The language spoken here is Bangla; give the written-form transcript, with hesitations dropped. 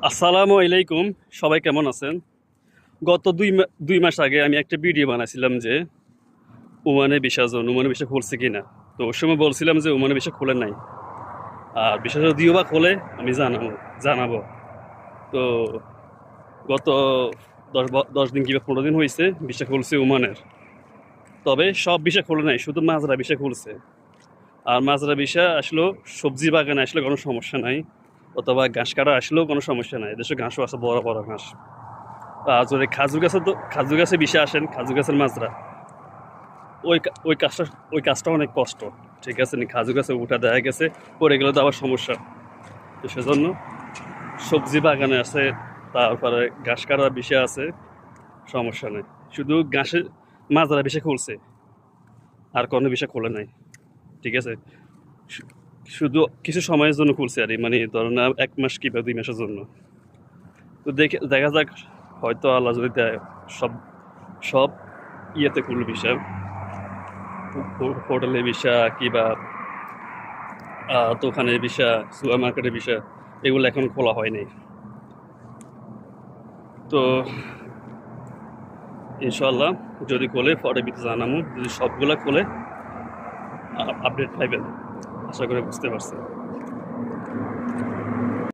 আসসালামু আলাইকুম। সবাই কেমন আছেন? গত ২ মাস আগে আমি একটা ভিডিও বানাইছিলাম যে ওমানের ভিসা খুলছে কিনা। তো ওই সময় বলছিলাম যে ওমানের ভিসা খোলে নাই। আর ভিসা যদিও বা খোলে আমি জানাবো। তো গত ১০ দিন কিংবা ১৫ দিন হইছে ভিসা খুলছে ওমানের। তবে সব ভিসা খোলে নাই, শুধু মাজরা ভিসা খুলছে। আর মাজরা ভিসা আসলেও সবজি বাগানে আসলে কোনো সমস্যা নাই, অথবা ঘাস কাটা আসলেও কোনো সমস্যা নাই। এদেশে ঘাসও আছে, বড় বড় ঘাস। আর যদি খাজুর গাছে বিষে আসেন, খাজুর গাছের মাজরা, ওই ওই কাজটা অনেক কষ্ট। ঠিক আছে নি, খাজুর গাছে উঠা দেখা গেছে, পড়ে গেলে তো আবার সমস্যা। তো সেজন্য সবজি বাগানে আছে, তারপরে ঘাস কাটার বিষয় আছে, সমস্যা নেই। শুধু ঘাসের মাজরা বিষে খুলছে, আর কোনো বিষয় খোলে নাই। ঠিক আছে, শু- শুধু কিছু সময়ের জন্য খুলছে আর কি, মানে ধরুন না ১ মাস কিংবা ২ মাসের জন্য। তো দেখা যাক, হয়তো আল্লাহ যদি দেয়, সব সব ইয়েতে খুলবে বিষয়, হোটেলের ভিসা কিংবা দোকানের ভিসা, সুপার মার্কেটের ভিসা, এগুলো এখন খোলা হয়নি। তো ইনশাল্লাহ যদি খোলে পরে বিতে জানাবো। যদি সবগুলা খোলে আপডেট পাইবেন, আশা করে বুঝতে পারছেন।